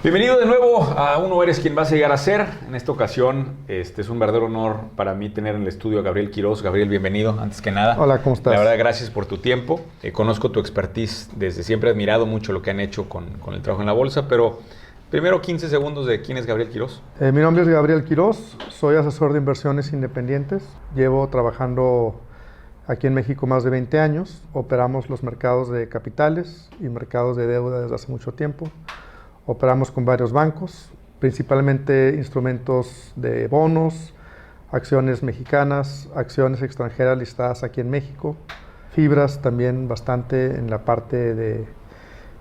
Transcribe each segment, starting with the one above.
Bienvenido de nuevo a Uno Eres Quien Vas a Llegar a Ser. En esta ocasión es un verdadero honor para mí tener en el estudio a Gabriel Quiroz. Gabriel, bienvenido, antes que nada. Hola, ¿cómo estás? La verdad, gracias por tu tiempo. Conozco tu expertise desde siempre, he admirado mucho lo que han hecho con el trabajo en la bolsa, pero primero 15 segundos de quién es Gabriel Quiroz. Mi nombre es Gabriel Quiroz, soy asesor de inversiones independientes. Llevo trabajando aquí en México más de 20 años. Operamos los mercados de capitales y mercados de deuda desde hace mucho tiempo. Operamos con varios bancos, principalmente instrumentos de bonos, acciones mexicanas, acciones extranjeras listadas aquí en México, fibras también bastante en la parte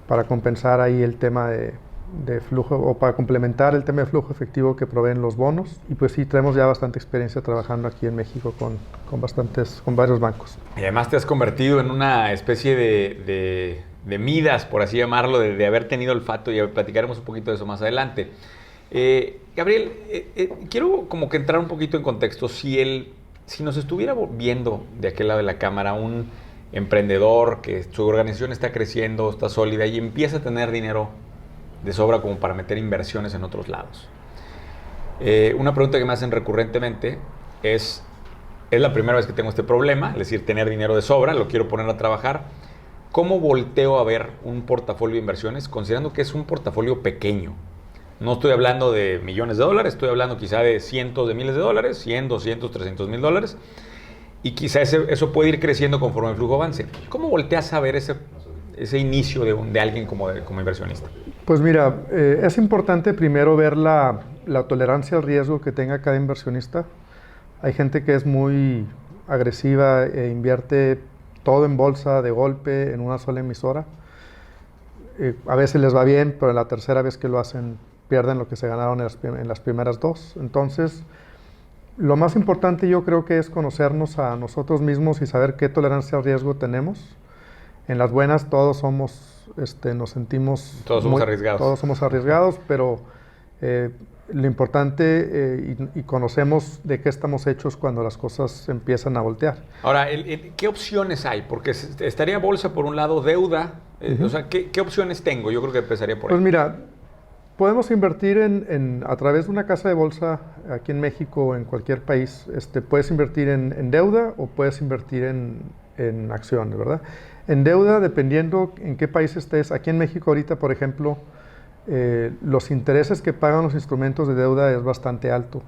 para compensar ahí el tema de flujo, o para complementar el tema de flujo efectivo que proveen los bonos. Y pues sí, tenemos ya bastante experiencia trabajando aquí en México con varios bancos. Y además te has convertido en una especie de Midas, por así llamarlo, de haber tenido olfato, y platicaremos un poquito de eso más adelante. Gabriel, quiero como que entrar un poquito en contexto. Si nos estuviera viendo de aquel lado de la cámara un emprendedor que su organización está creciendo, está sólida y empieza a tener dinero de sobra como para meter inversiones en otros lados. Una pregunta que me hacen recurrentemente es la primera vez que tengo este problema, es decir, tener dinero de sobra, lo quiero poner a trabajar. ¿Cómo volteo a ver un portafolio de inversiones considerando que es un portafolio pequeño? No estoy hablando de millones de dólares, estoy hablando quizá de cientos de miles de dólares, 100, 200, 300 mil dólares. Y quizá eso puede ir creciendo conforme el flujo avance. ¿Cómo volteas a ver ese inicio de alguien como inversionista? Pues mira, es importante primero ver la tolerancia al riesgo que tenga cada inversionista. Hay gente que es muy agresiva e invierte todo en bolsa de golpe en una sola emisora. A veces les va bien, pero en la tercera vez que lo hacen pierden lo que se ganaron en las primeras dos. Entonces, lo más importante yo creo que es conocernos a nosotros mismos y saber qué tolerancia al riesgo tenemos. En las buenas todos somos, nos sentimos... Todos somos arriesgados. Todos somos arriesgados, pero lo importante y conocemos de qué estamos hechos cuando las cosas empiezan a voltear. Ahora, ¿qué opciones hay? Porque estaría bolsa por un lado, deuda. O sea, ¿qué opciones tengo? Yo creo que empezaría por ahí. Pues mira, podemos invertir a través de una casa de bolsa aquí en México o en cualquier país. Puedes invertir en deuda o puedes invertir en acciones, ¿verdad? En deuda, dependiendo en qué país estés. Aquí en México ahorita, por ejemplo, los intereses que pagan los instrumentos de deuda es bastante alto.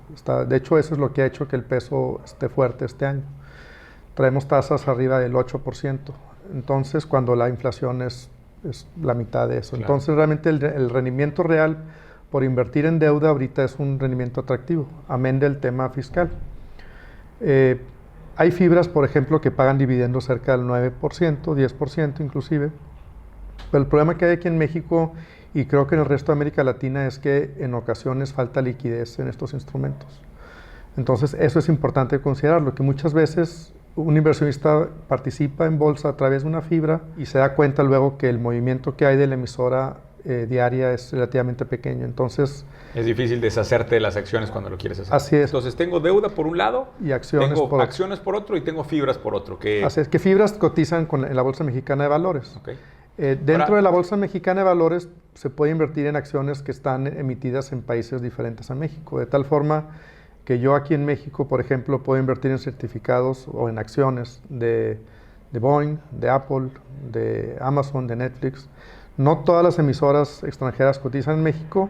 De hecho, eso es lo que ha hecho que el peso esté fuerte este año. Traemos tasas arriba del 8%. Entonces, cuando la inflación es la mitad de eso. Claro. Entonces, realmente el rendimiento real por invertir en deuda ahorita es un rendimiento atractivo, amén del tema fiscal. Hay fibras, por ejemplo, que pagan dividendos cerca del 9%, 10% inclusive. Pero el problema que hay aquí en México y creo que en el resto de América Latina es que en ocasiones falta liquidez en estos instrumentos. Entonces, eso es importante considerarlo, que muchas veces un inversionista participa en bolsa a través de una fibra y se da cuenta luego que el movimiento que hay de la emisora diaria es relativamente pequeño. Entonces, es difícil deshacerte de las acciones cuando lo quieres hacer. Así es. Entonces, tengo deuda por un lado, y acciones tengo acciones por otro y tengo fibras por otro. Así es, que fibras cotizan en la Bolsa Mexicana de Valores. Okay. Dentro de la Bolsa Mexicana de Valores se puede invertir en acciones que están emitidas en países diferentes a México, de tal forma que yo aquí en México, por ejemplo, puedo invertir en certificados o en acciones de Boeing, de Apple, de Amazon, de Netflix. No todas las emisoras extranjeras cotizan en México,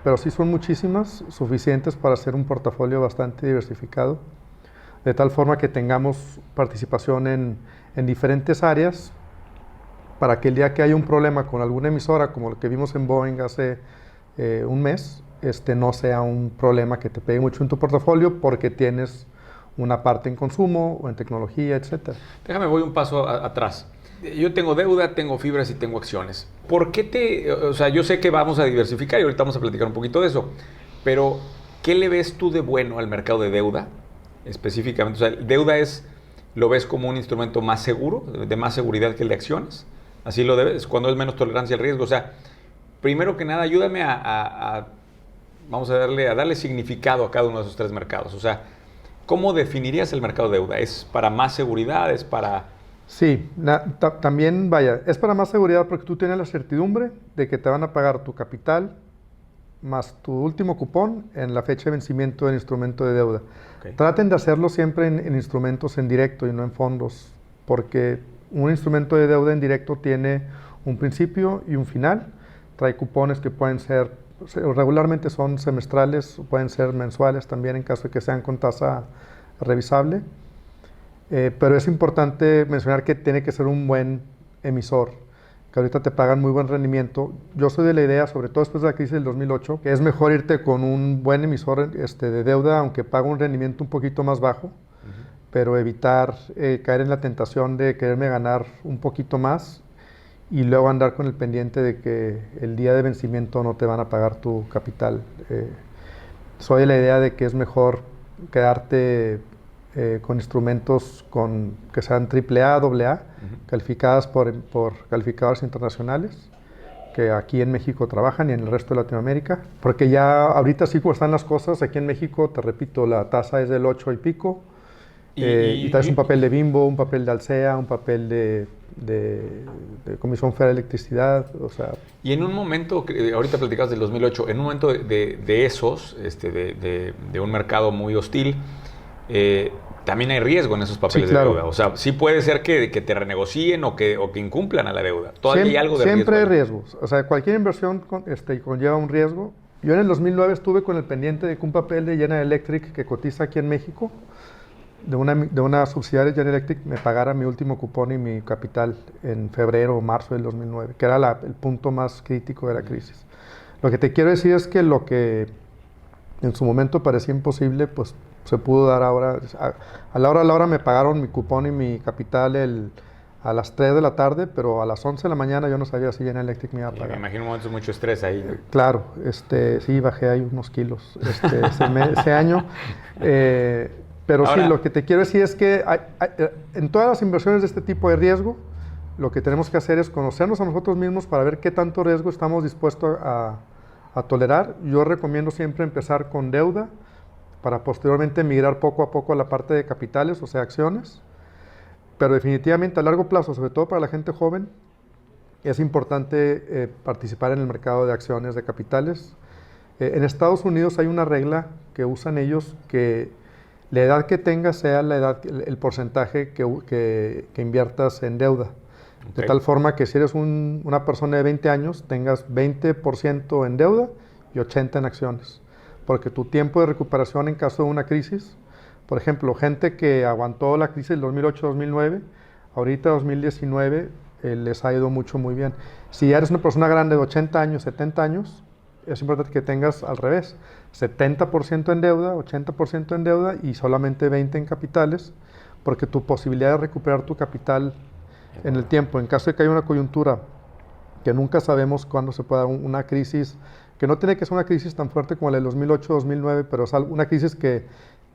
pero sí son muchísimas, suficientes para hacer un portafolio bastante diversificado, de tal forma que tengamos participación en diferentes áreas, para que el día que haya un problema con alguna emisora, como lo que vimos en Boeing hace un mes, no sea un problema que te pegue mucho en tu portafolio porque tienes una parte en consumo o en tecnología, etc. Déjame, voy un paso atrás. Yo tengo deuda, tengo fibras y tengo acciones. ¿Por qué o sea, yo sé que vamos a diversificar y ahorita vamos a platicar un poquito de eso, pero ¿qué le ves tú de bueno al mercado de deuda específicamente? O sea, deuda ¿lo ves como un instrumento más seguro, de más seguridad que el de acciones? Así lo debes, cuando es menos tolerancia al riesgo. O sea, primero que nada, ayúdame vamos a darle significado a cada uno de esos tres mercados. O sea, ¿cómo definirías el mercado de deuda? ¿Es para más seguridad? ¿Es para...? Sí, también, vaya, es para más seguridad porque tú tienes la certidumbre de que te van a pagar tu capital más tu último cupón en la fecha de vencimiento del instrumento de deuda. Okay. Traten de hacerlo siempre en instrumentos en directo y no en fondos, porque un instrumento de deuda en directo tiene un principio y un final. Trae cupones que pueden ser, regularmente son semestrales, pueden ser mensuales también en caso de que sean con tasa revisable. Pero es importante mencionar que tiene que ser un buen emisor, que ahorita te pagan muy buen rendimiento. Yo soy de la idea, sobre todo después de la crisis del 2008, que es mejor irte con un buen emisor de deuda, aunque paga un rendimiento un poquito más bajo, pero evitar caer en la tentación de quererme ganar un poquito más y luego andar con el pendiente de que el día de vencimiento no te van a pagar tu capital. Soy de la idea de que es mejor quedarte con instrumentos que sean AAA, AA, calificadas por calificadores internacionales, que aquí en México trabajan y en el resto de Latinoamérica, porque ya ahorita sí como están las cosas, aquí en México, te repito, la tasa es del 8 y pico, y traes un papel de Bimbo, un papel de Alsea, un papel de Comisión Federal de Electricidad, o sea... Y en un momento, ahorita platicabas del 2008, en un momento de esos, de un mercado muy hostil, también hay riesgo en esos papeles, sí, claro, de deuda. O sea, sí puede ser que te renegocien o que incumplan a la deuda. Todavía hay algo de riesgo. Siempre hay riesgos. O sea, cualquier inversión conlleva un riesgo. Yo en el 2009 estuve con el pendiente de que un papel de General Electric que cotiza aquí en México, de una subsidiaria de General Electric, me pagara mi último cupón y mi capital en febrero o marzo del 2009, que era el punto más crítico de la crisis. Lo que te quiero decir es que lo que en su momento parecía imposible, pues se pudo dar ahora. A la hora me pagaron mi cupón y mi capital a las 3 de la tarde, pero a las 11 de la mañana yo no sabía si General Electric me iba a pagar. Me imagino un momento de mucho estrés ahí. Claro, sí, bajé ahí unos kilos ese año. Pero ahora, sí, lo que te quiero decir es que en todas las inversiones de este tipo de riesgo, lo que tenemos que hacer es conocernos a nosotros mismos para ver qué tanto riesgo estamos dispuestos a tolerar. Yo recomiendo siempre empezar con deuda para posteriormente migrar poco a poco a la parte de capitales, o sea, acciones. Pero definitivamente a largo plazo, sobre todo para la gente joven, es importante participar en el mercado de acciones, de capitales. En Estados Unidos hay una regla que usan ellos, que la edad que tengas sea el porcentaje que inviertas en deuda. Okay. De tal forma que si eres una persona de 20 años, tengas 20% en deuda y 80% en acciones. Porque tu tiempo de recuperación en caso de una crisis, por ejemplo, gente que aguantó la crisis del 2008-2009, ahorita 2019 les ha ido muy bien. Si eres una persona grande de 80 años, 70 años, es importante que tengas al revés, 70% en deuda, 80% en deuda y solamente 20% en capitales, porque tu posibilidad de recuperar tu capital en el tiempo, en caso de que haya una coyuntura, que nunca sabemos cuándo se pueda dar una crisis, que no tiene que ser una crisis tan fuerte como la del 2008-2009, pero es una crisis que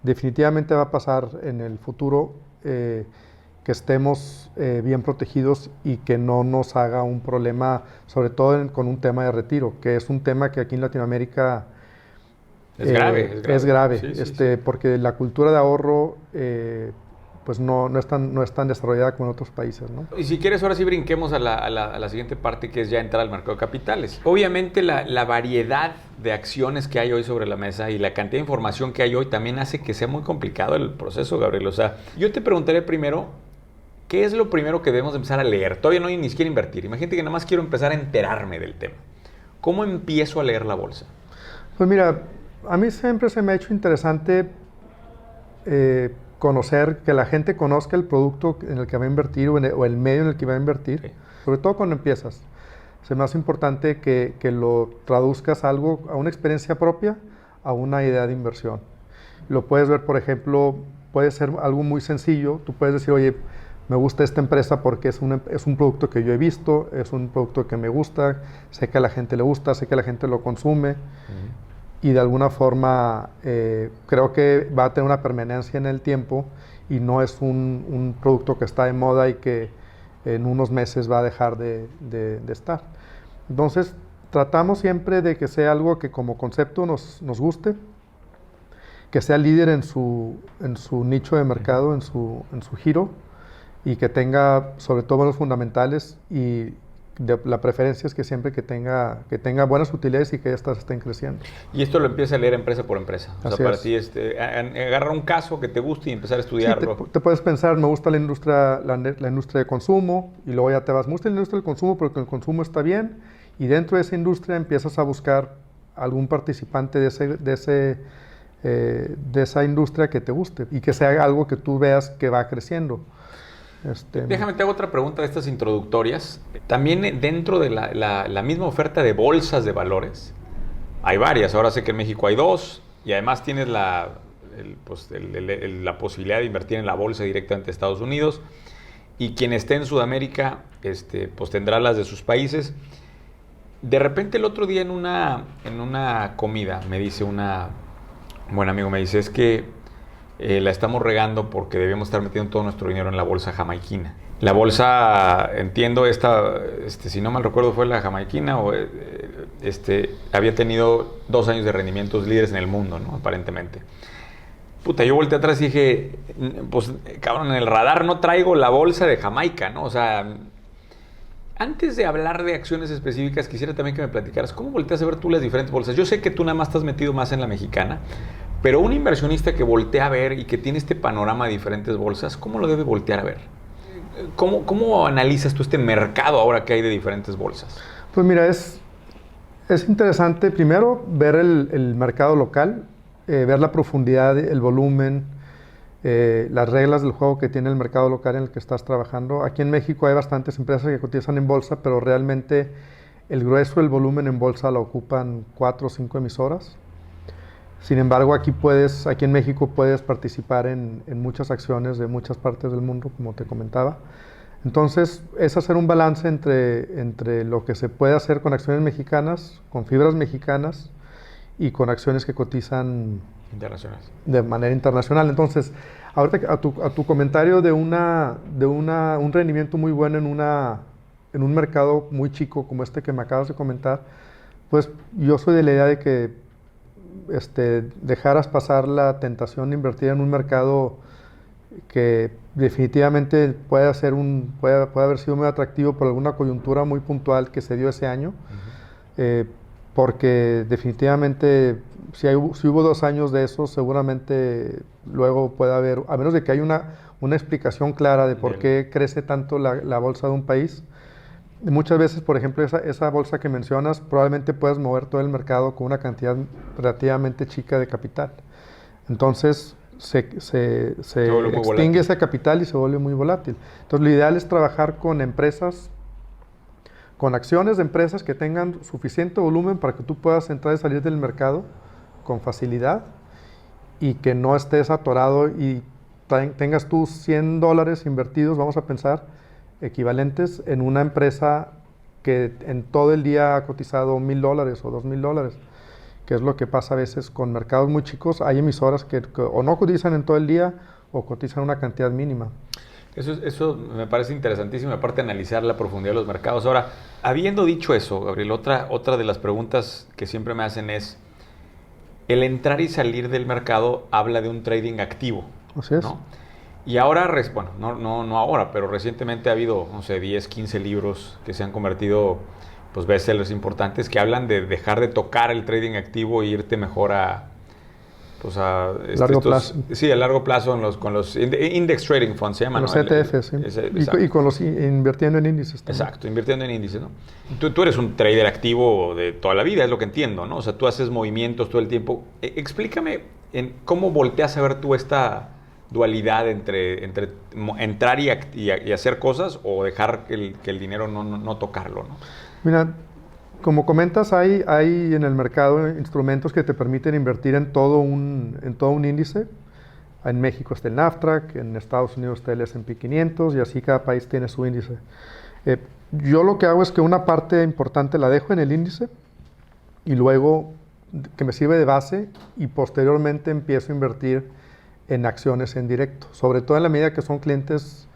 definitivamente va a pasar en el futuro, que estemos bien protegidos y que no nos haga un problema, sobre todo con un tema de retiro, que es un tema que aquí en Latinoamérica es grave. Sí. Porque la cultura de ahorro pues no es tan desarrollada como en otros países, ¿no? Y si quieres, ahora sí brinquemos a la siguiente parte, que es ya entrar al mercado de capitales. Obviamente la variedad de acciones que hay hoy sobre la mesa y la cantidad de información que hay hoy también hace que sea muy complicado el proceso, Gabriel. O sea, yo te preguntaré primero, ¿qué es lo primero que debemos empezar a leer? Todavía no ni siquiera invertir. Imagínate que nada más quiero empezar a enterarme del tema. ¿Cómo empiezo a leer la bolsa? Pues mira, a mí siempre se me ha hecho interesante conocer, que la gente conozca el producto en el que va a invertir o el medio en el que va a invertir, sí. Sobre todo cuando empiezas. Se me hace importante que lo traduzcas a una experiencia propia, a una idea de inversión. Lo puedes ver, por ejemplo, puede ser algo muy sencillo. Tú puedes decir, oye, me gusta esta empresa porque es un producto que yo he visto, es un producto que me gusta, sé que a la gente le gusta, sé que la gente lo consume. Y de alguna forma creo que va a tener una permanencia en el tiempo y no es un producto que está de moda y que en unos meses va a dejar de estar. Entonces, tratamos siempre de que sea algo que como concepto nos guste, que sea líder en su nicho de mercado, en su giro, y que tenga sobre todo los fundamentales y la preferencia es que siempre que tenga buenas utilidades y que estas estén creciendo. Y esto lo empieza a leer empresa por empresa. O Así sea, para es. ti agarrar un caso que te guste y empezar a Sí, estudiarlo. te puedes pensar, me gusta la industria de consumo, y luego ya te vas, me gusta la industria del consumo porque el consumo está bien, y dentro de esa industria empiezas a buscar algún participante de esa industria que te guste y que sea algo que tú veas que va creciendo. Déjame, te hago otra pregunta de estas introductorias. También dentro de la misma oferta de bolsas de valores, hay varias. Ahora sé que en México hay 2 y además tienes la posibilidad de invertir en la bolsa directamente de Estados Unidos, y quien esté en Sudamérica pues tendrá las de sus países. De repente el otro día en una comida me dice un buen amigo, me dice, es que la estamos regando porque debemos estar metiendo todo nuestro dinero en la bolsa jamaiquina. La bolsa, entiendo, si no mal recuerdo fue la jamaiquina, había tenido 2 años de rendimientos líderes en el mundo, ¿no? Aparentemente. Puta, yo volteé atrás y dije, pues cabrón, en el radar no traigo la bolsa de Jamaica, ¿no? O sea, antes de hablar de acciones específicas, quisiera también que me platicaras, ¿cómo volteas a ver tú las diferentes bolsas? Yo sé que tú nada más estás metido más en la mexicana, pero un inversionista que voltea a ver y que tiene este panorama de diferentes bolsas, ¿cómo lo debe voltear a ver? ¿Cómo analizas tú este mercado ahora que hay de diferentes bolsas? Pues mira, es interesante primero ver el mercado local, ver la profundidad, el volumen, las reglas del juego que tiene el mercado local en el que estás trabajando. Aquí en México hay bastantes empresas que cotizan en bolsa, pero realmente el grueso del volumen en bolsa lo ocupan 4 o 5 emisoras. Sin embargo, aquí en México puedes participar en muchas acciones de muchas partes del mundo, como te comentaba. Entonces, es hacer un balance entre lo que se puede hacer con acciones mexicanas, con fibras mexicanas y con acciones que cotizan internacionales de manera internacional. Entonces, ahorita a tu comentario de un rendimiento muy bueno en un mercado muy chico como este que me acabas de comentar, pues yo soy de la idea de que dejaras pasar la tentación de invertir en un mercado que definitivamente puede haber sido muy atractivo por alguna coyuntura muy puntual que se dio ese año, porque definitivamente si hubo 2 años de eso, seguramente luego puede haber, a menos de que haya una explicación clara de por qué crece tanto la bolsa de un país. Muchas veces, por ejemplo, esa bolsa que mencionas, probablemente puedas mover todo el mercado con una cantidad relativamente chica de capital. Entonces, se extingue ese capital y se vuelve muy volátil. Entonces, lo ideal es trabajar con empresas, con acciones de empresas que tengan suficiente volumen para que tú puedas entrar y salir del mercado con facilidad y que no estés atorado y tengas tú $100 invertidos, vamos a pensar, equivalentes en una empresa que en todo el día ha cotizado $1,000 o $2,000, que es lo que pasa a veces con mercados muy chicos. Hay emisoras que o no cotizan en todo el día o cotizan una cantidad mínima. Eso me parece interesantísimo, aparte de analizar la profundidad de los mercados. Ahora, habiendo dicho eso, Gabriel, otra de las preguntas que siempre me hacen es, el entrar y salir del mercado habla de un trading activo. Así es. ¿No? Y ahora, bueno, no ahora, pero recientemente ha habido, no sé, 10, 15 libros que se han convertido, pues, bestsellers importantes que hablan de dejar de tocar el trading activo e irte mejor a largo plazo. Sí, a largo plazo con los index trading funds, se llaman. Los ETFs, sí. Y con los invirtiendo en índices también. Exacto, invirtiendo en índices, ¿no? Tú eres un trader activo de toda la vida, es lo que entiendo, ¿no? O sea, tú haces movimientos todo el tiempo. Explícame cómo volteas a ver tú esta dualidad entre entrar y hacer cosas o dejar que el dinero no tocarlo, ¿no? Mira, como comentas, hay en el mercado instrumentos que te permiten invertir en todo un índice. En México está el NASDAQ, en Estados Unidos está el S&P 500 y así cada país tiene su índice. Yo lo que hago es que una parte importante la dejo en el índice y luego que me sirve de base y posteriormente empiezo a invertir en acciones en directo. Sobre todo en la medida que son clientes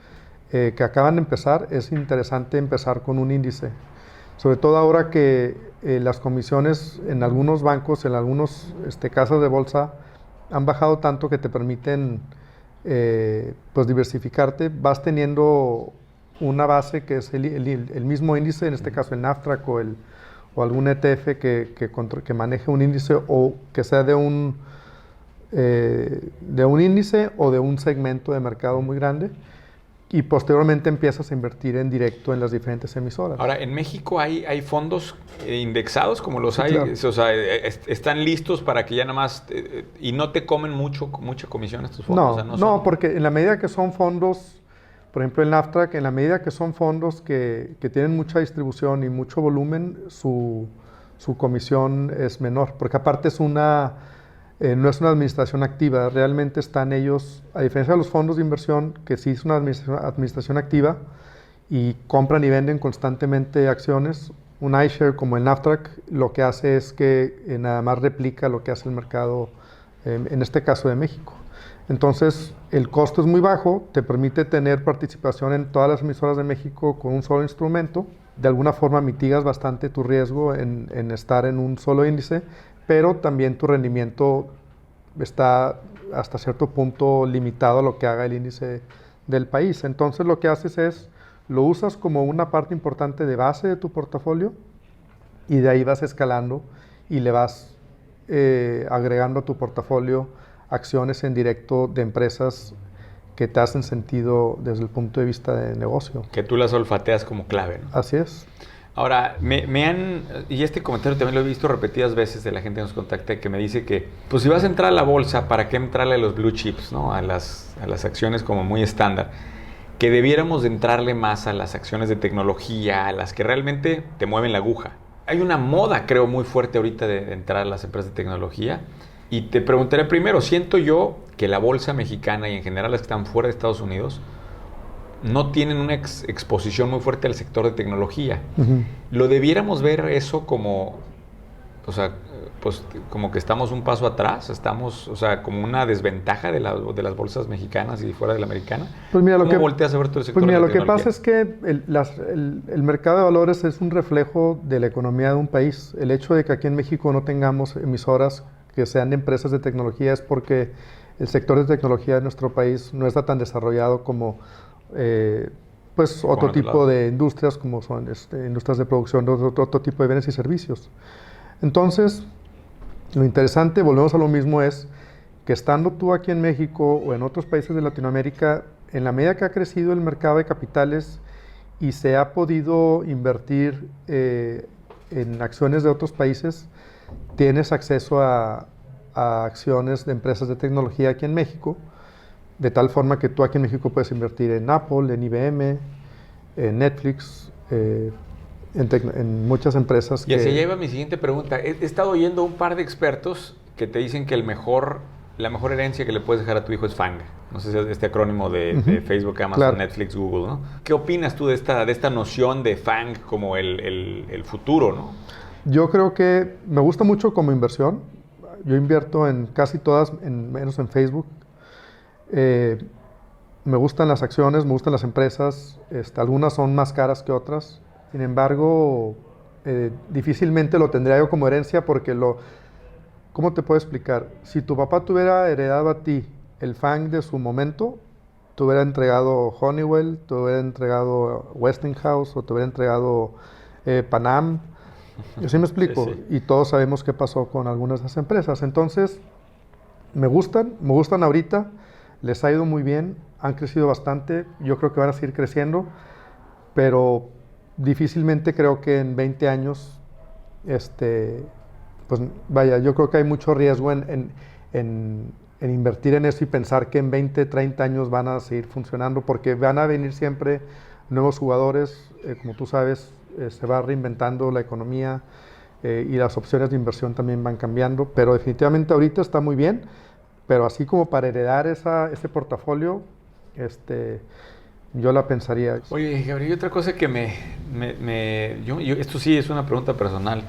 que acaban de empezar, es interesante empezar con un índice. Sobre todo ahora que las comisiones en algunos bancos, en algunas casas de bolsa, han bajado tanto que te permiten pues diversificarte. Vas teniendo una base que es el mismo índice, en este caso el NASDAQ o algún ETF que maneje un índice o que sea de un índice o de un segmento de mercado muy grande, y posteriormente empiezas a invertir en directo en las diferentes emisoras. Ahora, ¿en México hay fondos indexados como los Sí, hay? claro. O sea, ¿están listos para que ya nada más... y no te comen mucha comisión estos fondos? No, O sea, no, son... porque en la medida que son fondos, por ejemplo el NASDAQ, en la medida que son fondos que tienen mucha distribución y mucho volumen, su comisión es menor, porque aparte no es una administración activa, realmente están ellos, a diferencia de los fondos de inversión, que sí es una administración activa y compran y venden constantemente acciones. Un iShare como el NASDAQ lo que hace es que nada más replica lo que hace el mercado, en este caso de México. Entonces el costo es muy bajo, te permite tener participación en todas las emisoras de México con un solo instrumento. De alguna forma mitigas bastante tu riesgo en estar en un solo índice, pero también tu rendimiento está hasta cierto punto limitado a lo que haga el índice del país. Entonces lo que haces es, lo usas como una parte importante de base de tu portafolio y de ahí vas escalando y le vas agregando a tu portafolio acciones en directo de empresas que te hacen sentido desde el punto de vista de negocio. Que tú las olfateas como clave, ¿no? Así es. Ahora, y este comentario también lo he visto repetidas veces de la gente que nos contacta, que me dice que, pues si vas a entrar a la bolsa, ¿para qué entrarle a los blue chips, ¿no? A las acciones como muy estándar? Que debiéramos de entrarle más a las acciones de tecnología, a las que realmente te mueven la aguja. Hay una moda, creo, muy fuerte ahorita de entrar a las empresas de tecnología. Y te preguntaré primero, siento yo que la bolsa mexicana y en general las que están fuera de Estados Unidos no tienen una exposición muy fuerte al sector de tecnología. ¿Lo debiéramos ver eso como, o sea, pues como que estamos un paso atrás? ¿Estamos, o sea, como una desventaja de las bolsas mexicanas y fuera de la americana? Pues mira, ¿Cómo volteas a ver todo el sector pues mira, de la lo que tecnología? pasa es que el mercado de valores es un reflejo de la economía de un país. El hecho de que aquí en México no tengamos emisoras que sean de empresas de tecnología es porque el sector de tecnología de nuestro país no está tan desarrollado como pues otro tipo de industrias, como son industrias de producción de otro tipo de bienes y servicios. Entonces, lo interesante, volvemos a lo mismo, es que estando tú aquí en México o en otros países de Latinoamérica, en la medida que ha crecido el mercado de capitales y se ha podido invertir en acciones de otros países, tienes acceso a acciones de empresas de tecnología aquí en México, de tal forma que tú aquí en México puedes invertir en Apple, en IBM, en Netflix, en muchas empresas. Y así lleva mi siguiente pregunta. He estado oyendo un par de expertos que te dicen que la mejor herencia que le puedes dejar a tu hijo es FANG. No sé si es este acrónimo de Facebook, Amazon, claro, Netflix, Google, ¿no? ¿Qué opinas tú de esta noción de FANG como el futuro, ¿no? Yo creo que me gusta mucho como inversión. Yo invierto en casi todas, menos en Facebook. Me gustan las acciones, me gustan las empresas. Algunas son más caras que otras. Sin embargo, difícilmente lo tendría yo como herencia porque ¿cómo te puedo explicar? Si tu papá te hubiera heredado a ti el FANG de su momento, te hubiera entregado Honeywell, te hubiera entregado Westinghouse o te hubiera entregado Panam. ¿Sí me explico? Sí. Y todos sabemos qué pasó con algunas de esas empresas. Entonces, me gustan ahorita, les ha ido muy bien, han crecido bastante, yo creo que van a seguir creciendo, pero difícilmente creo que en 20 años, pues vaya, yo creo que hay mucho riesgo en invertir en eso y pensar que en 20, 30 años van a seguir funcionando, porque van a venir siempre nuevos jugadores, como tú sabes, se va reinventando la economía y las opciones de inversión también van cambiando, pero definitivamente ahorita está muy bien, pero así como para heredar ese portafolio, yo la pensaría. Oye, Gabriel, y otra cosa que esto sí es una pregunta personal.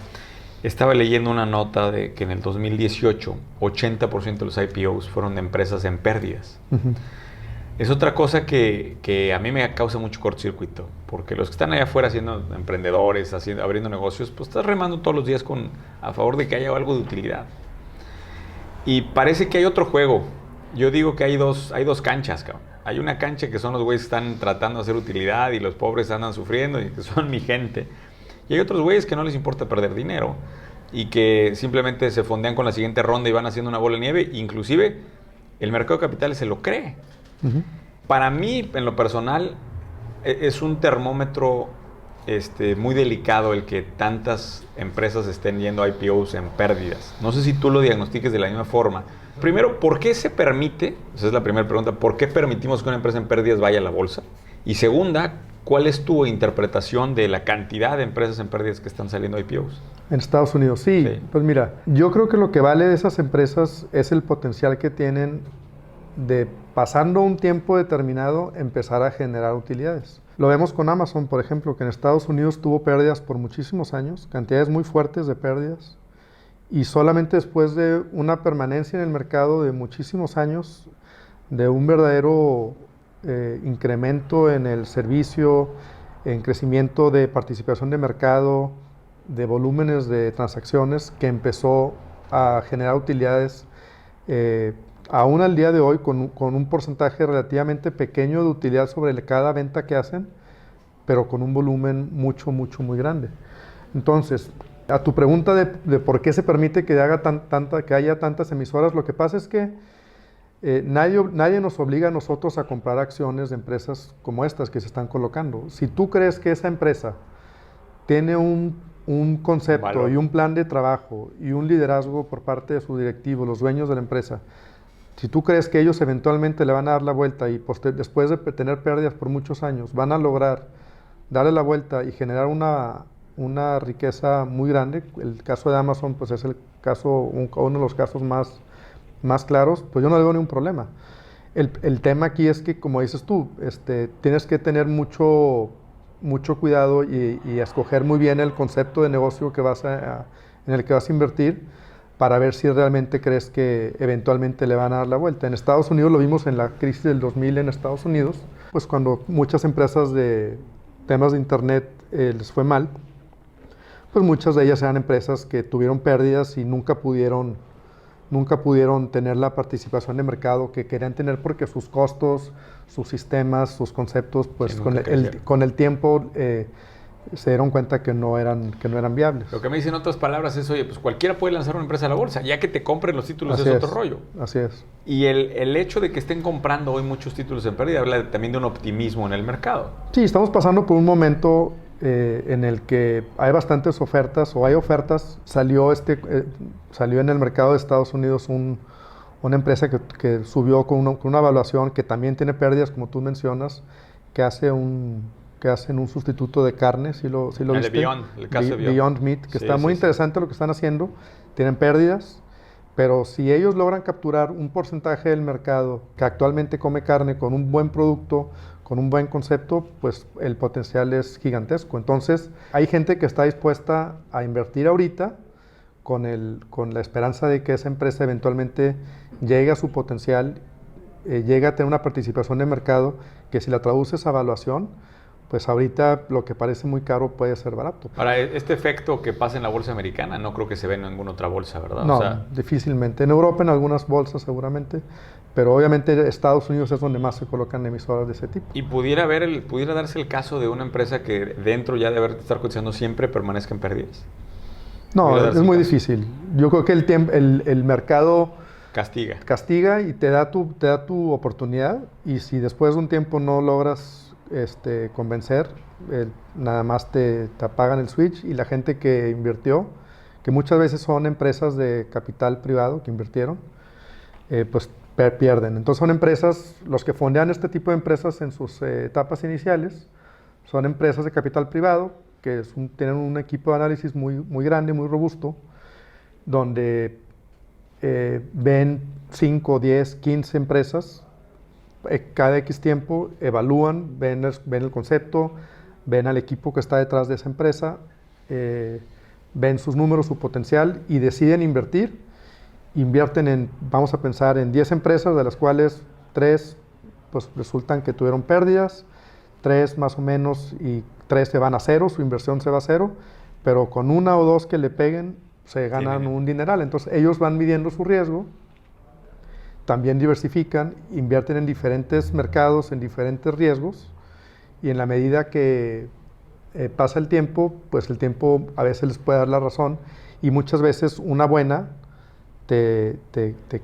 Estaba leyendo una nota de que en el 2018 80% de los IPOs fueron de empresas en pérdidas. Es otra cosa que a mí me causa mucho cortocircuito, porque los que están allá afuera siendo emprendedores, abriendo negocios, pues estás remando todos los días a favor de que haya algo de utilidad. Y parece que hay otro juego. Yo digo que hay dos canchas, cabrón. hay una cancha que son los güeyes que están tratando de hacer utilidad y los pobres andan sufriendo y que son mi gente. Y hay otros güeyes que no les importa perder dinero y que simplemente se fondean con la siguiente ronda y van haciendo una bola de nieve. Inclusive el mercado de capitales se lo cree. Para mí, en lo personal, es un termómetro muy delicado el que tantas empresas estén yendo a IPOs en pérdidas. No sé si tú lo diagnostiques de la misma forma. Primero, ¿por qué se permite? Esa es la primera pregunta. ¿Por qué permitimos que una empresa en pérdidas vaya a la bolsa? Y segunda, ¿cuál es tu interpretación de la cantidad de empresas en pérdidas que están saliendo a IPOs? En Estados Unidos, sí. Pues mira, yo creo que lo que vale de esas empresas es el potencial que tienen de, pasando un tiempo determinado, empezar a generar utilidades. Lo vemos con Amazon, por ejemplo, que en Estados Unidos tuvo pérdidas por muchísimos años, cantidades muy fuertes de pérdidas, y solamente después de una permanencia en el mercado de muchísimos años, de un verdadero incremento en el servicio, en crecimiento de participación de mercado, de volúmenes de transacciones, que empezó a generar utilidades aún al día de hoy con un porcentaje relativamente pequeño de utilidad sobre cada venta que hacen, pero con un volumen muy grande. Entonces, a tu pregunta de por qué se permite que haya tantas emisoras, lo que pasa es que nadie nos obliga a nosotros a comprar acciones de empresas como estas que se están colocando. Si tú crees que esa empresa tiene un concepto Valor. y un plan de trabajo y un liderazgo por parte de su directivo, los dueños de la empresa, si tú crees que ellos eventualmente le van a dar la vuelta y después de tener pérdidas por muchos años van a lograr darle la vuelta y generar una riqueza muy grande, el caso de Amazon pues es uno de los casos más claros, pues yo no le veo ningún problema. El tema aquí es que, como dices tú, tienes que tener mucho cuidado y escoger muy bien el concepto de negocio en el que vas a invertir, para ver si realmente crees que eventualmente le van a dar la vuelta. En Estados Unidos lo vimos en la crisis del 2000 en Estados Unidos, pues cuando muchas empresas de temas de internet les fue mal, pues muchas de ellas eran empresas que tuvieron pérdidas y nunca pudieron tener la participación de mercado que querían tener, porque sus costos, sus sistemas, sus conceptos, pues con el tiempo se dieron cuenta que no eran viables. Lo que me dicen en otras palabras es, oye, pues cualquiera puede lanzar una empresa a la bolsa, ya que te compren los títulos es otro rollo. Así es. Y el hecho de que estén comprando hoy muchos títulos en pérdida habla también de un optimismo en el mercado. Sí, estamos pasando por un momento en el que hay bastantes ofertas, o hay ofertas. Salió en el mercado de Estados Unidos una empresa que subió con una evaluación, que también tiene pérdidas, como tú mencionas, que hacen un sustituto de carne, si lo viste. El caso de Beyond Meat, que está muy interesante lo que están haciendo. Tienen pérdidas, pero si ellos logran capturar un porcentaje del mercado que actualmente come carne con un buen producto, con un buen concepto, pues el potencial es gigantesco. Entonces, hay gente que está dispuesta a invertir ahorita con la esperanza de que esa empresa eventualmente llegue a su potencial, llegue a tener una participación de mercado, que si la traduces a evaluación, pues ahorita lo que parece muy caro puede ser barato. Ahora, este efecto que pasa en la bolsa americana no creo que se ve en ninguna otra bolsa, ¿verdad? No, difícilmente. En Europa, en algunas bolsas seguramente, pero obviamente Estados Unidos es donde más se colocan emisoras de ese tipo. ¿Y pudiera darse el caso de una empresa que dentro ya de estar cotizando siempre permanezca en pérdidas? No, es muy difícil. Yo creo que el mercado castiga y te da tu oportunidad, y si después de un tiempo no logras convencer, nada más te apagan el switch, y la gente que invirtió, que muchas veces son empresas de capital privado que invirtieron, pues pierden. Entonces son empresas, los que fondean este tipo de empresas en sus etapas iniciales, son empresas de capital privado que tienen un equipo de análisis muy grande, muy robusto, donde ven 5, 10, 15 empresas cada X tiempo, evalúan, ven el concepto, ven al equipo que está detrás de esa empresa, ven sus números, su potencial, y deciden invertir. Invierten vamos a pensar en 10 empresas, de las cuales 3 pues resultan que tuvieron pérdidas, 3 más o menos, y 3 se van a cero, su inversión se va a cero, pero con 1 o 2 que le peguen se ganan un dineral. Entonces ellos van midiendo su riesgo, también diversifican, invierten en diferentes mercados, en diferentes riesgos, y en la medida que pasa el tiempo, pues el tiempo a veces les puede dar la razón, y muchas veces una buena te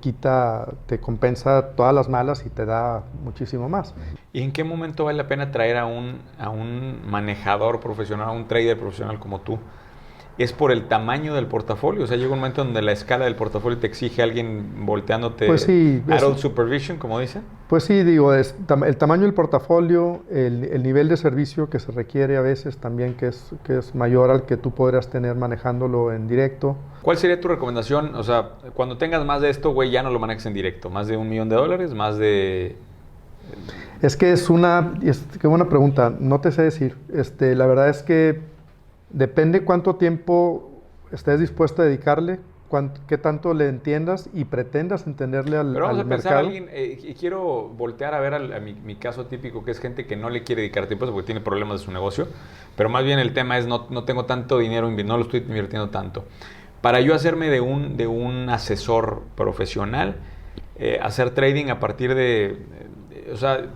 quita, te compensa todas las malas y te da muchísimo más. ¿Y en qué momento vale la pena traer a un manejador profesional, a un trader profesional como tú? ¿Es por el tamaño del portafolio? O sea, llega un momento donde la escala del portafolio te exige a alguien volteándote, pues sí, adult supervision, como dicen. Pues sí, digo, el tamaño del portafolio, el nivel de servicio que se requiere a veces también, que es mayor al que tú podrías tener manejándolo en directo. ¿Cuál sería tu recomendación? O sea, cuando tengas más de esto, güey, ya no lo manejes en directo. ¿Más de $1 millón? ¿Más de...? Es que qué buena pregunta, no te sé decir. La verdad es que depende cuánto tiempo estés dispuesto a dedicarle, qué tanto le entiendas y pretendas entenderle al mercado. Pero vamos a pensar a alguien, y quiero voltear a ver a mi caso típico, que es gente que no le quiere dedicar tiempo porque tiene problemas de su negocio, pero más bien el tema es no tengo tanto dinero, no lo estoy invirtiendo tanto. Para yo hacerme de un asesor profesional, hacer trading a partir o sea,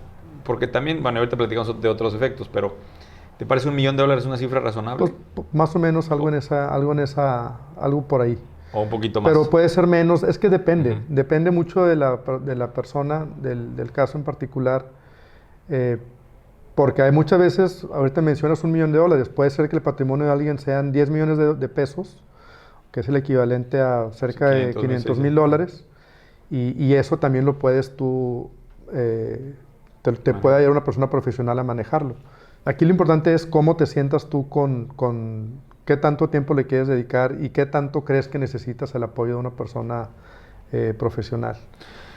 porque también, bueno, ahorita platicamos de otros efectos, pero ¿te parece $1 millón una cifra razonable? Pues, más o menos algo por ahí. O un poquito más. Pero puede ser menos, es que depende, depende mucho de la persona, del caso en particular, porque hay muchas veces, ahorita mencionas $1 millón, puede ser que el patrimonio de alguien sean 10 millones de pesos, que es el equivalente a cerca de $500,000, y eso también lo puedes tú, te puede ayudar una persona profesional a manejarlo. Aquí lo importante es cómo te sientas tú con qué tanto tiempo le quieres dedicar y qué tanto crees que necesitas el apoyo de una persona profesional.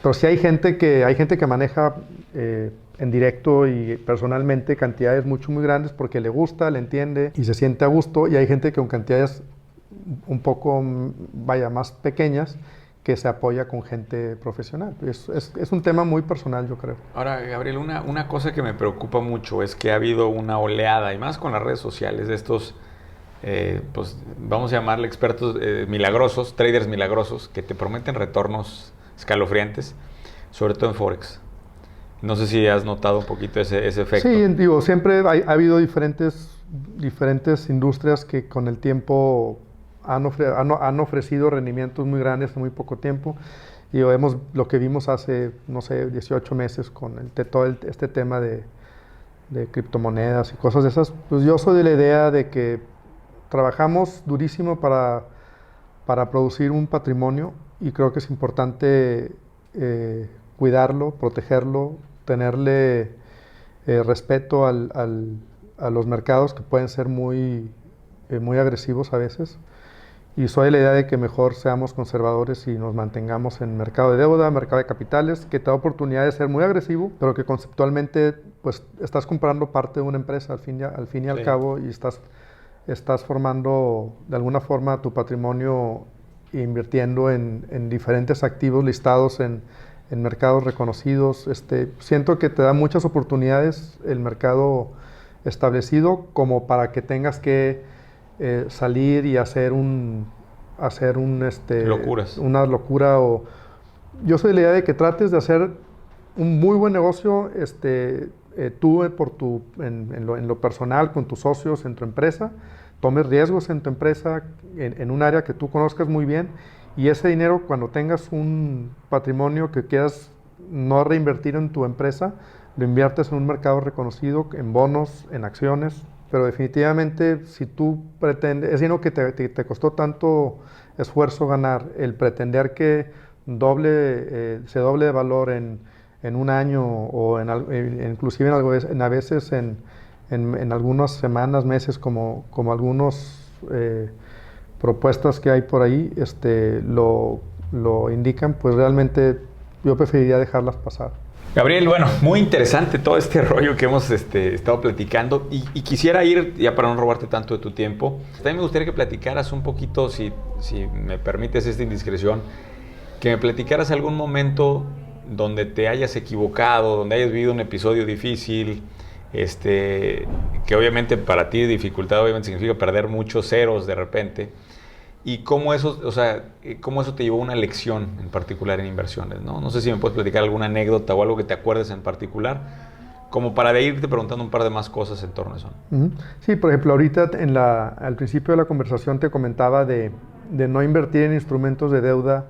Pero sí hay gente que maneja en directo y personalmente cantidades muy grandes porque le gusta, le entiende y se siente a gusto, y hay gente que con cantidades un poco, más pequeñas, que se apoya con gente profesional. Es un tema muy personal, yo creo. Ahora, Gabriel, una cosa que me preocupa mucho es que ha habido una oleada, y más con las redes sociales, de estos, pues vamos a llamarle expertos milagrosos, traders milagrosos, que te prometen retornos escalofriantes, sobre todo en Forex. No sé si has notado un poquito ese efecto. Sí, digo, siempre ha habido diferentes industrias que con el tiempo han ofrecido rendimientos muy grandes en muy poco tiempo. Y lo que vimos hace, no sé, 18 meses con todo este tema de criptomonedas y cosas de esas. Pues yo soy de la idea de que trabajamos durísimo para producir un patrimonio, y creo que es importante cuidarlo, protegerlo, tenerle respeto a los mercados, que pueden ser muy agresivos a veces. Y soy de la idea de que mejor seamos conservadores y nos mantengamos en mercado de deuda, mercado de capitales, que te da oportunidad de ser muy agresivo, pero que conceptualmente pues estás comprando parte de una empresa al fin y al cabo, y estás formando de alguna forma tu patrimonio invirtiendo en diferentes activos listados en mercados reconocidos. Siento que te da muchas oportunidades el mercado establecido como para que tengas que salir y hacer locuras. Una locura. Yo soy de la idea de que trates de hacer un muy buen negocio, tú en lo personal, con tus socios, en tu empresa, tomes riesgos en tu empresa, en un área que tú conozcas muy bien, y ese dinero, cuando tengas un patrimonio que quieras no reinvertir en tu empresa, lo inviertes en un mercado reconocido, en bonos, en acciones. Pero definitivamente, si tú pretendes, es dinero que te costó tanto esfuerzo ganar, el pretender que se doble de valor en un año, o inclusive a veces en algunas semanas, meses, como algunos propuestas que hay por ahí lo indican, pues realmente yo preferiría dejarlas pasar. Gabriel, bueno, muy interesante todo este rollo que hemos estado platicando, y quisiera ir, ya para no robarte tanto de tu tiempo, también me gustaría que platicaras un poquito, si me permites esta indiscreción, que me platicaras algún momento donde te hayas equivocado, donde hayas vivido un episodio difícil, que obviamente para ti dificultad obviamente significa perder muchos ceros de repente, y cómo eso, o sea, cómo eso te llevó a una lección en particular en inversiones, ¿no? No sé si me puedes platicar alguna anécdota o algo que te acuerdes en particular, como para de irte preguntando un par de más cosas en torno a eso. Ujú. Sí, por ejemplo, ahorita al principio de la conversación te comentaba de no invertir en instrumentos de deuda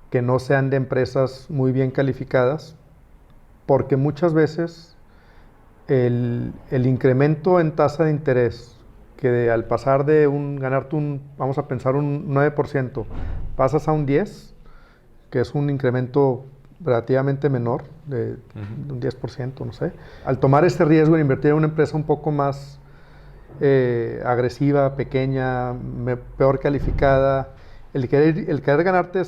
que no sean de empresas muy bien calificadas, porque muchas veces el incremento en tasa de interés, que al pasar de ganarte vamos a pensar un 9%, pasas a un 10%, que es un incremento relativamente menor, de un 10%, no sé. Al tomar este riesgo de invertir en una empresa un poco más agresiva, pequeña, peor calificada, el querer ganarte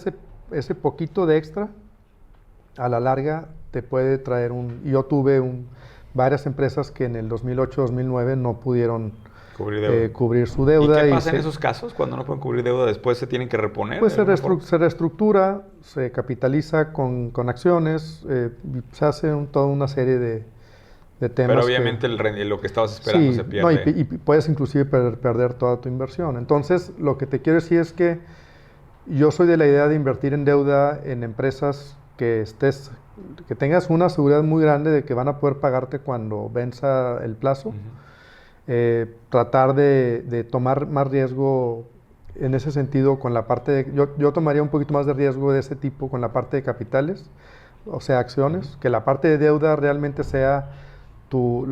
ese poquito de extra, a la larga te puede traer yo tuve varias empresas que en el 2008-2009 no pudieron cubrir su deuda. ¿Y qué pasa en esos casos? Cuando no pueden cubrir deuda, después se tienen que reponer. Pues se reestructura, se capitaliza con acciones, se hace toda una serie de temas. Pero obviamente lo que estabas esperando se pierde. No, y puedes inclusive perder toda tu inversión. Entonces, lo que te quiero decir es que yo soy de la idea de invertir en deuda en empresas que tengas una seguridad muy grande de que van a poder pagarte cuando venza el plazo. Tratar de tomar más riesgo en ese sentido con la parte yo tomaría un poquito más de riesgo de ese tipo con la parte de capitales, o sea, acciones, que la parte de deuda realmente sea tu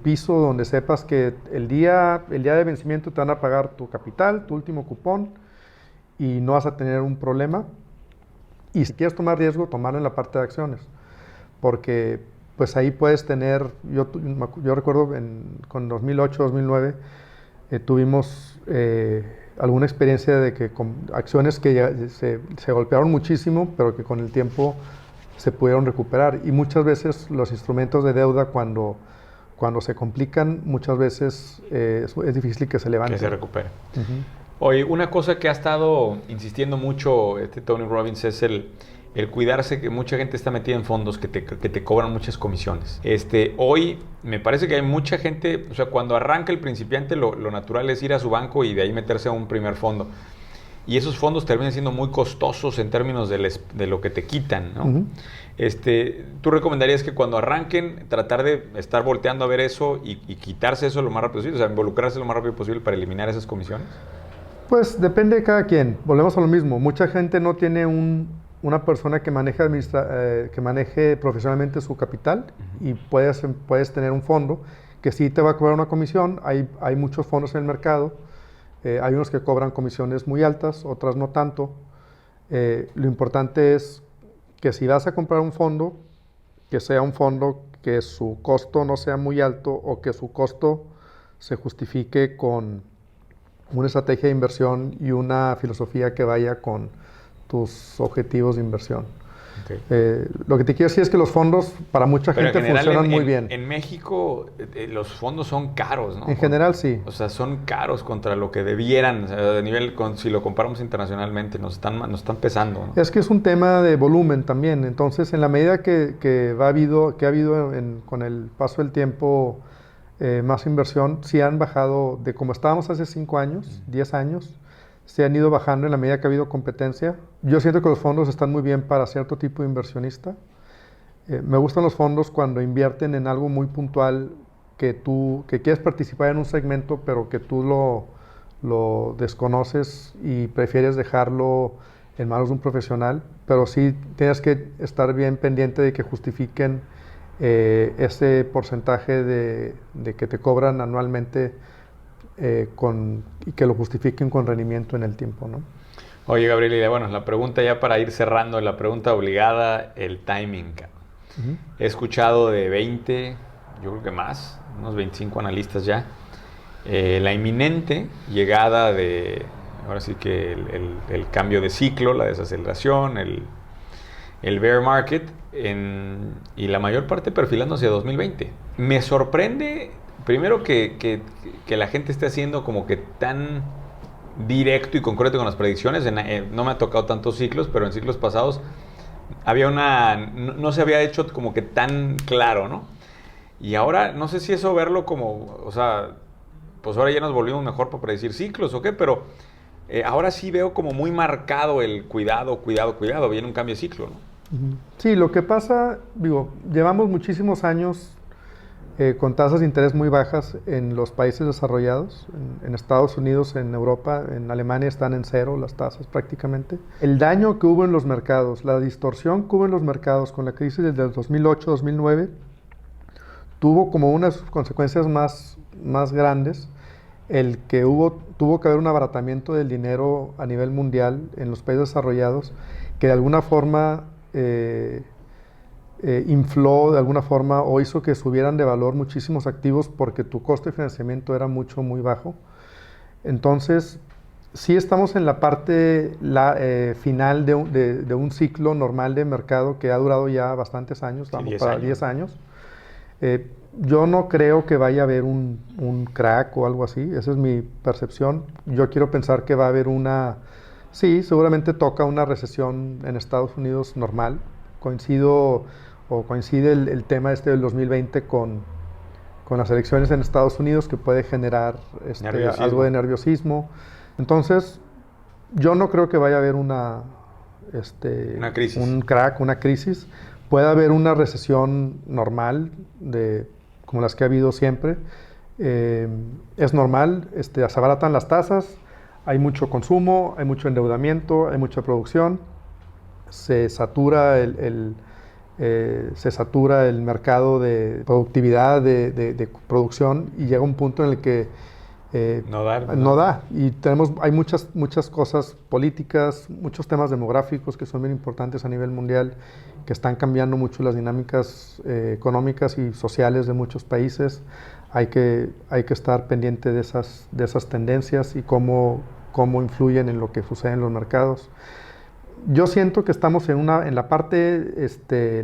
piso, donde sepas que el día de vencimiento te van a pagar tu capital, tu último cupón, y no vas a tener un problema. Y si quieres tomar riesgo, tomarlo en la parte de acciones, porque pues ahí puedes tener, yo recuerdo con 2008, 2009, tuvimos alguna experiencia de que con acciones que ya se golpearon muchísimo, pero que con el tiempo se pudieron recuperar. Y muchas veces los instrumentos de deuda, cuando se complican, muchas veces es difícil que se levanten. Que se recupere. Oye, una cosa que ha estado insistiendo mucho Tony Robbins es el cuidarse, que mucha gente está metida en fondos que te cobran muchas comisiones. Hoy me parece que hay mucha gente, o sea, cuando arranca el principiante lo natural es ir a su banco y de ahí meterse a un primer fondo. Y esos fondos terminan siendo muy costosos en términos de lo que te quitan, ¿no? ¿Tú recomendarías que cuando arranquen tratar de estar volteando a ver eso y quitarse eso lo más rápido posible? O sea, involucrarse lo más rápido posible para eliminar esas comisiones. Pues depende de cada quien. Volvemos a lo mismo. Mucha gente no tiene una persona que maneje profesionalmente su capital, y puedes tener un fondo que sí te va a cobrar una comisión. Hay muchos fondos en el mercado. Hay unos que cobran comisiones muy altas, otras no tanto. Lo importante es que si vas a comprar un fondo, que sea un fondo que su costo no sea muy alto, o que su costo se justifique con una estrategia de inversión y una filosofía que vaya con tus objetivos de inversión. Okay. Lo que te quiero decir es que los fondos para mucha gente funcionan muy bien. En México los fondos son caros, ¿no? En general sí. O sea, son caros contra lo que debieran. O sea, de nivel, si lo comparamos internacionalmente, nos están pesando, ¿no? Es que es un tema de volumen también. Entonces, en la medida que ha habido con el paso del tiempo más inversión, sí han bajado de como estábamos hace 5 años, 10 años. Se han ido bajando en la medida que ha habido competencia. Yo siento que los fondos están muy bien para cierto tipo de inversionista. Me gustan los fondos cuando invierten en algo muy puntual, que quieres participar en un segmento, pero que tú lo desconoces y prefieres dejarlo en manos de un profesional. Pero sí tienes que estar bien pendiente de que justifiquen ese porcentaje de que te cobran anualmente, y que lo justifiquen con rendimiento en el tiempo, ¿no? Oye, Gabriel, y bueno, la pregunta ya para ir cerrando, la pregunta obligada, el timing. He escuchado de 20, yo creo que más, unos 25 analistas ya, la inminente llegada ahora sí que el cambio de ciclo, la desaceleración, el bear market, y la mayor parte perfilando hacia 2020. Me sorprende, primero, que la gente esté haciendo como que tan directo y concreto con las predicciones. No me ha tocado tantos ciclos, pero en ciclos pasados no se había hecho como que tan claro, ¿no? Y ahora, no sé si eso verlo como, o sea, pues ahora ya nos volvimos mejor para predecir ciclos o qué, pero ahora sí veo como muy marcado el cuidado, viene un cambio de ciclo, ¿no? Sí, lo que pasa, digo, llevamos muchísimos años con tasas de interés muy bajas en los países desarrollados, en Estados Unidos, en Europa, en Alemania están en cero las tasas prácticamente. El daño que hubo en los mercados, la distorsión que hubo en los mercados con la crisis desde el 2008-2009, tuvo como unas consecuencias más grandes el que tuvo que haber un abaratamiento del dinero a nivel mundial en los países desarrollados que de alguna forma infló de alguna forma o hizo que subieran de valor muchísimos activos porque tu costo de financiamiento era muy bajo. Entonces, sí estamos en la parte final de un ciclo normal de mercado que ha durado ya bastantes años, vamos para 10 años. Yo no creo que vaya a haber un crack o algo así, esa es mi percepción. Yo quiero pensar que va a haber sí, seguramente toca una recesión en Estados Unidos normal. Coincide el tema del 2020 con las elecciones en Estados Unidos que puede generar algo de nerviosismo. Entonces, yo no creo que vaya a haber una crisis. Un crack, una crisis. Puede haber una recesión normal, como las que ha habido siempre. Es normal, se abaratan las tasas, hay mucho consumo, hay mucho endeudamiento, hay mucha producción, se satura el mercado de productividad, de producción, y llega un punto en el que no da. Y hay muchas cosas políticas, muchos temas demográficos que son bien importantes a nivel mundial, que están cambiando mucho las dinámicas económicas y sociales de muchos países. Hay que estar pendiente de esas tendencias y cómo influyen en lo que sucede en los mercados. Yo siento que estamos en la parte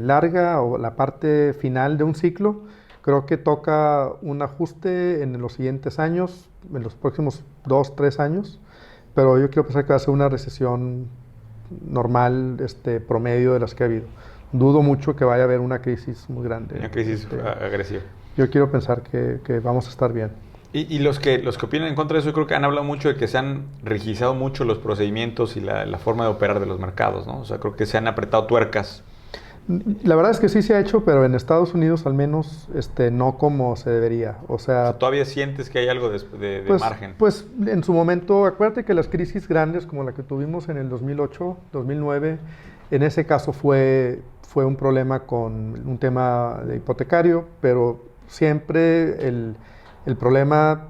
larga o la parte final de un ciclo. Creo que toca un ajuste en los siguientes años, en los próximos 2, 3 años, pero yo quiero pensar que va a ser una recesión normal, promedio de las que ha habido. Dudo mucho que vaya a haber una crisis muy grande. Una crisis agresiva. Yo quiero pensar que vamos a estar bien. Y los que opinan en contra de eso, yo creo que han hablado mucho de que se han rigidizado mucho los procedimientos y la forma de operar de los mercados, ¿no? O sea, creo que se han apretado tuercas. La verdad es que sí se ha hecho, pero en Estados Unidos al menos no como se debería. O sea, ¿todavía sientes que hay algo de margen? Pues en su momento, acuérdate que las crisis grandes como la que tuvimos en el 2008, 2009, en ese caso fue un problema con un tema de hipotecario, pero siempre el problema,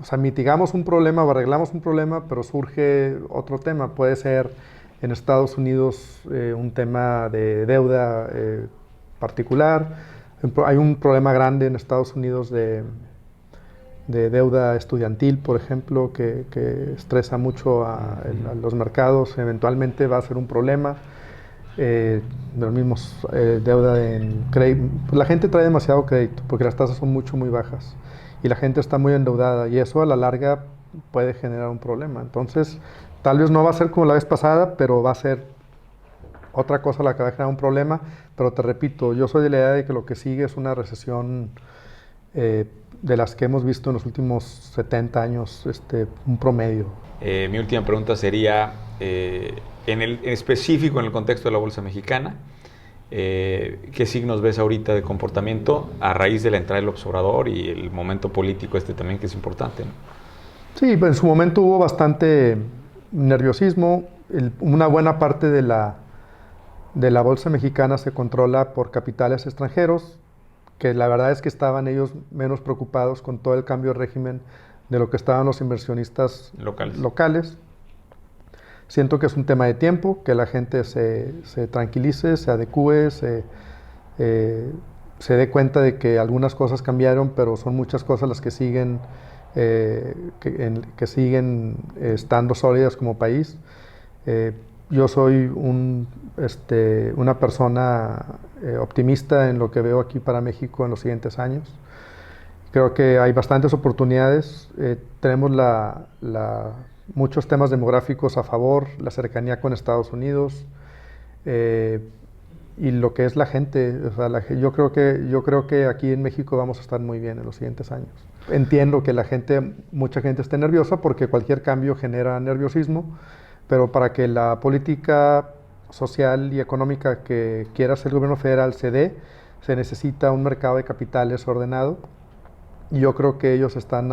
o sea, mitigamos un problema o arreglamos un problema, pero surge otro tema. Puede ser en Estados Unidos un tema de deuda particular. Hay un problema grande en Estados Unidos de deuda estudiantil, por ejemplo, que estresa mucho a los mercados. Eventualmente va a ser un problema. De los mismos deuda en crédito. La gente trae demasiado crédito porque las tasas son muy bajas y la gente está muy endeudada y eso a la larga puede generar un problema. Entonces, tal vez no va a ser como la vez pasada, pero va a ser otra cosa la que va a generar un problema. Pero te repito, yo soy de la idea de que lo que sigue es una recesión de las que hemos visto en los últimos 70 años, un promedio. Mi última pregunta sería, en específico en el contexto de la bolsa mexicana, ¿qué signos ves ahorita de comportamiento a raíz de la entrada del observador y el momento político también que es importante, ¿no? Sí, en su momento hubo bastante nerviosismo. Una buena parte de la bolsa mexicana se controla por capitales extranjeros, que la verdad es que estaban ellos menos preocupados con todo el cambio de régimen de lo que estaban los inversionistas locales. Siento que es un tema de tiempo, que la gente se tranquilice, se adecúe, se dé cuenta de que algunas cosas cambiaron, pero son muchas cosas las que siguen estando sólidas como país. Yo soy una persona optimista en lo que veo aquí para México en los siguientes años. Creo que hay bastantes oportunidades. Tenemos muchos temas demográficos a favor, la cercanía con Estados Unidos y lo que es la gente. O sea, yo creo que aquí en México vamos a estar muy bien en los siguientes años. entiendo que mucha gente esté nerviosa porque cualquier cambio genera nerviosismo, pero para que la política social y económica que quiera hacer el gobierno federal se dé, se necesita un mercado de capitales ordenado. Y yo creo que ellos están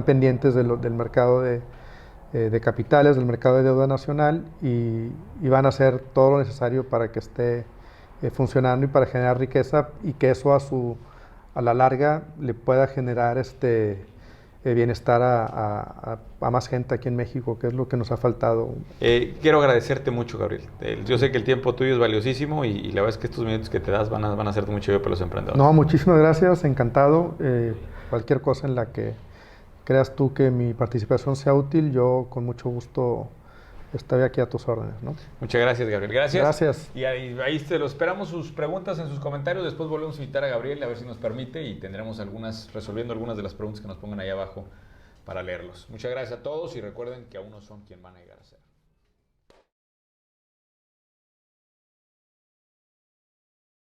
pendientes del mercado de capitales, del mercado de deuda nacional y van a hacer todo lo necesario para que esté funcionando y para generar riqueza y que eso a la larga le pueda generar bienestar a más gente aquí en México, que es lo que nos ha faltado. Quiero agradecerte mucho, Gabriel. Yo sé que el tiempo tuyo es valiosísimo y la verdad es que estos minutos que te das van a hacerte mucho bien para los emprendedores. No, muchísimas gracias, encantado. Cualquier cosa en la que creas tú que mi participación sea útil, yo con mucho gusto estoy aquí a tus órdenes, ¿no? Muchas gracias, Gabriel. Gracias. Gracias. Y ahí te lo esperamos sus preguntas en sus comentarios. Después volvemos a invitar a Gabriel a ver si nos permite y tendremos resolviendo algunas de las preguntas que nos pongan ahí abajo para leerlos. Muchas gracias a todos y recuerden que aún no son quien van a llegar a ser.